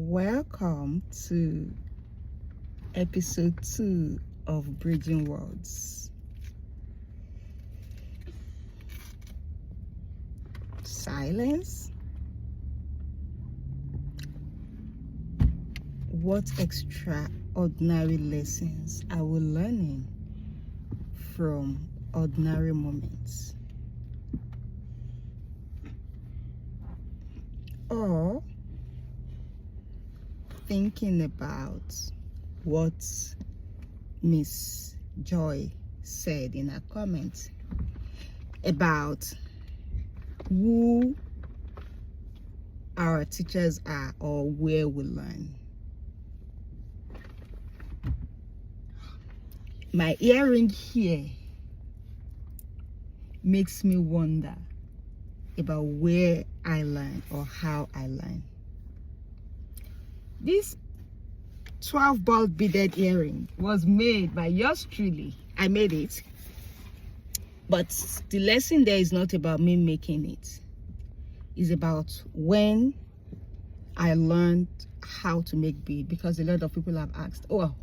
Welcome to episode 2 of Bridging Worlds. Silence? What extraordinary lessons are we learning from ordinary moments? Or thinking about what Miss Joy said in her comment about who our teachers are or where we learn. My hearing here makes me wonder about where I learn or how I learn. This 12-ball beaded earring was made by yours truly. I made it. But the lesson there is not about me making it. It's about when I learned how to make bead, because a lot of people have asked, oh,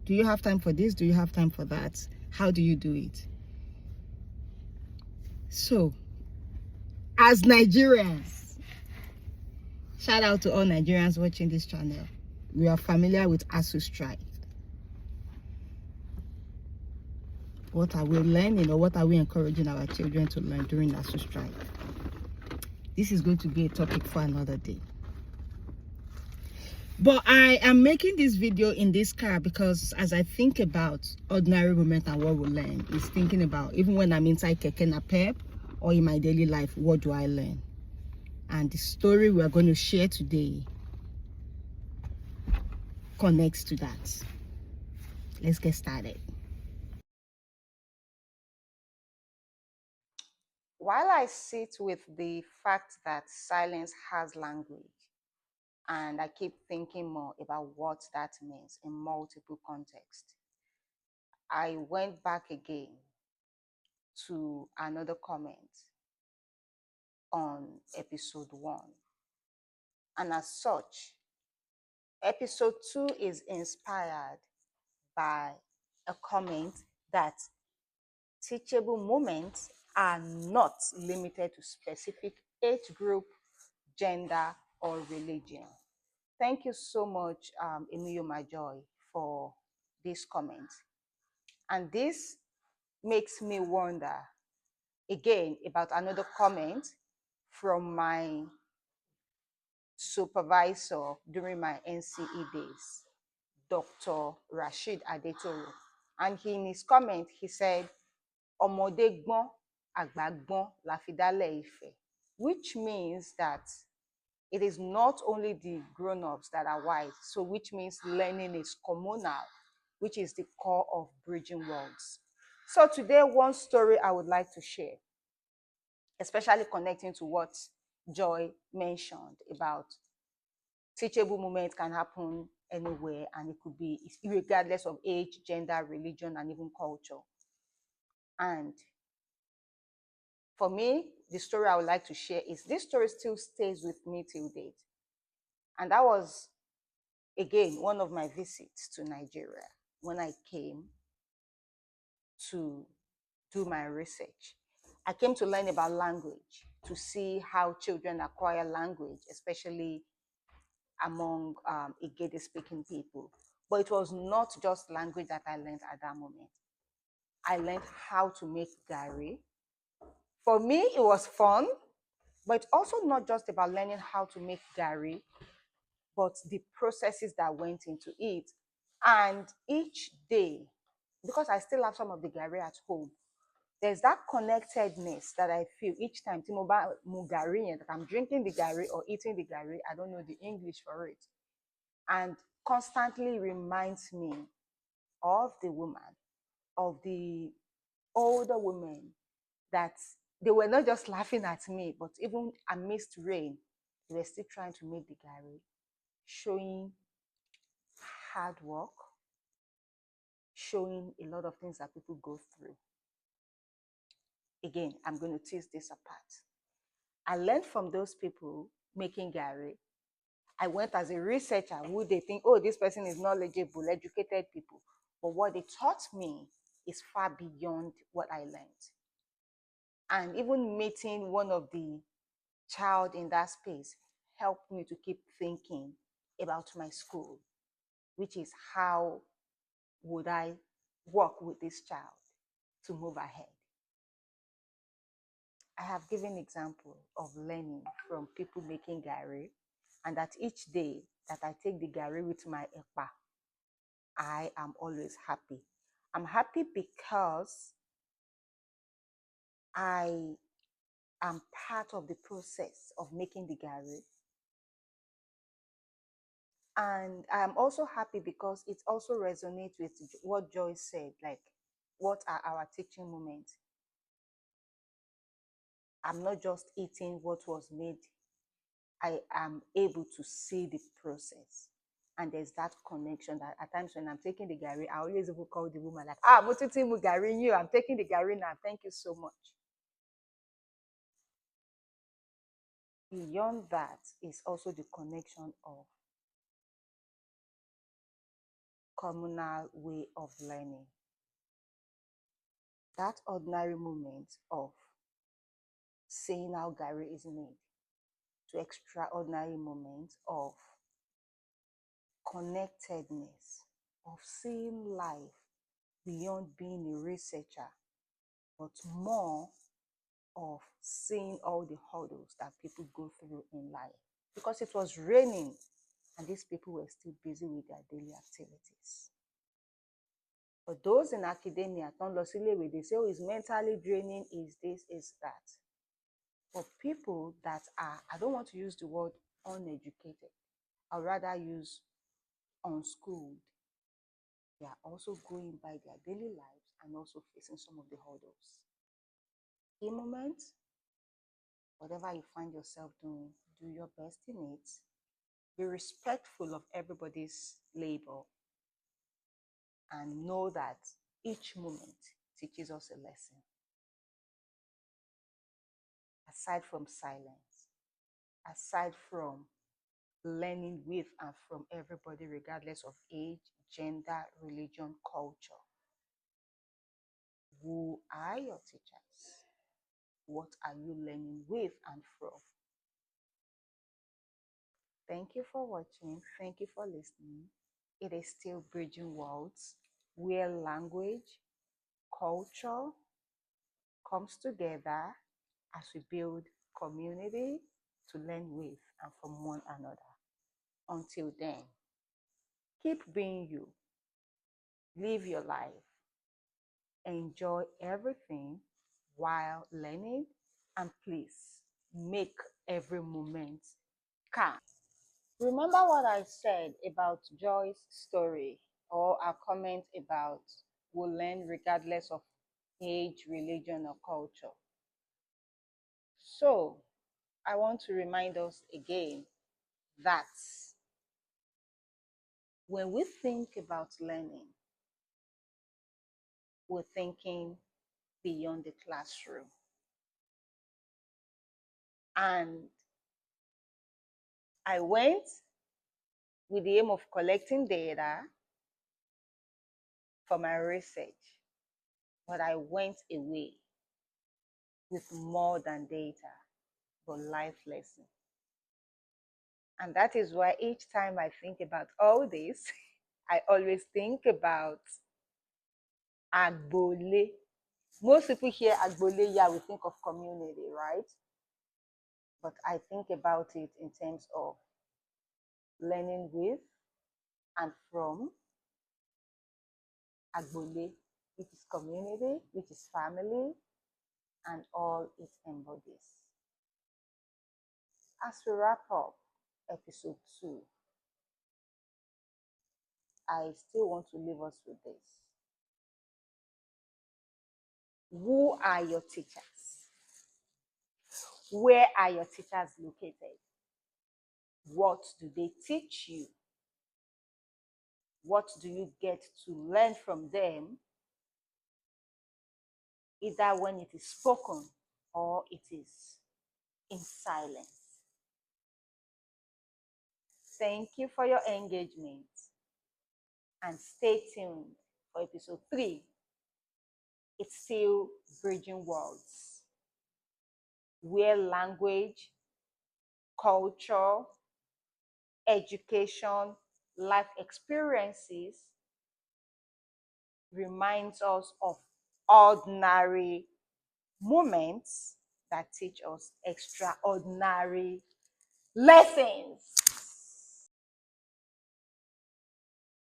do you have time for this? Do you have time for that? How do you do it? So, as Nigerians, shout out to all Nigerians watching this channel. We are familiar with ASU strike. What are we learning, or what are we encouraging our children to learn during ASU strike? This is going to be a topic for another day. But I am making this video in this car because as I think about ordinary moment and what we learn, is thinking about, even when I'm inside Keke Napep or in my daily life, what do I learn? And the story we are going to share today connects to that. Let's get started. While I sit with the fact that silence has language, and I keep thinking more about what that means in multiple contexts, I went back again to another comment on episode 1. And as such, episode 2 is inspired by a comment that teachable moments are not limited to specific age group, gender, or religion. Thank you so much, Emiyo Majoy, for this comment. And this makes me wonder again about another comment from my supervisor during my NCE days, Dr. Rashid Adetoro. And in his comment, he said, Ọmọdé gbọ́n, àgbà gbọ́n la fi dálẹ̀ Ifẹ̀, which means that it is not only the grown-ups that are wise, so which means learning is communal, which is the core of Bridging Worlds. So today, one story I would like to share, especially connecting to what Joy mentioned about teachable moments can happen anywhere, and it could be regardless of age, gender, religion, and even culture. And for me, the story I would like to share is, this story still stays with me till date. And that was, again, one of my visits to Nigeria when I came to do my research. I came to learn about language, to see how children acquire language, especially among Igede-speaking people. But it was not just language that I learned at that moment. I learned how to make gàrí. For me, it was fun, but also not just about learning how to make gàrí, but the processes that went into it. And each day, because I still have some of the gàrí at home, there's that connectedness that I feel each time that I'm drinking the gàrí or eating the gàrí, I don't know the English for it, and constantly reminds me of the woman, of the older women, that they were not just laughing at me, but even amidst rain, they were still trying to make the gàrí, showing hard work, showing a lot of things that people go through. Again, I'm going to tease this apart. I learned from those people making gàrí I went as a researcher who they think, oh, this person is knowledgeable, educated people. But what they taught me is far beyond what I learned. And even meeting one of the child in that space helped me to keep thinking about my school, which is how would I work with this child to move ahead. I have given example of learning from people making gàrí, and that each day that I take the gàrí with my epa, I am always happy. I'm happy because I am part of the process of making the gàrí. And I'm also happy because it also resonates with what Joyce said, like, what are our teaching moments? I'm not just eating what was made. I am able to see the process. And there's that connection that at times when I'm taking the gàrí, I always even call the woman like, mo titi mu gàrí you, I'm taking the gàrí now. Thank you so much. Beyond that is also the connection of communal way of learning. That ordinary moment of seeing how gàrí is made to extraordinary moments of connectedness, of seeing life beyond being a researcher, but more of seeing all the hurdles that people go through in life. Because it was raining and these people were still busy with their daily activities. But those in academia, they say, oh, it's mentally draining, is this, is that. For people that are, I don't want to use the word uneducated, I'd rather use unschooled. They are also going by their daily lives and also facing some of the hurdles. In moment, whatever you find yourself doing, do your best in it. Be respectful of everybody's labor and know that each moment teaches us a lesson. Aside from silence, aside from learning with and from everybody, regardless of age, gender, religion, culture. Who are your teachers? What are you learning with and from? Thank you for watching. Thank you for listening. It is still Bridging Worlds, where language, culture comes together as we build community to learn with and from one another. Until then, keep being you. Live your life. Enjoy everything while learning, and please make every moment count. Remember what I said about Joy's story or a comment about we'll learn regardless of age, religion, or culture. So I want to remind us again that when we think about learning, we're thinking beyond the classroom. And I went with the aim of collecting data for my research, but I went away with more than data, but life lesson. And that is why each time I think about all this, I always think about Agbole. Most people hear Agbole, yeah, we think of community, right? But I think about it in terms of learning with and from Agbole, which is community, which is family, and all it embodies. As we wrap up episode 2, I still want to leave us with this. Who are your teachers? Where are your teachers located? What do they teach you? What do you get to learn from them? Either when it is spoken or it is in silence. Thank you for your engagement and stay tuned for episode 3. It's still Bridging Worlds, where language, culture, education, life experiences reminds us of ordinary moments that teach us extraordinary lessons.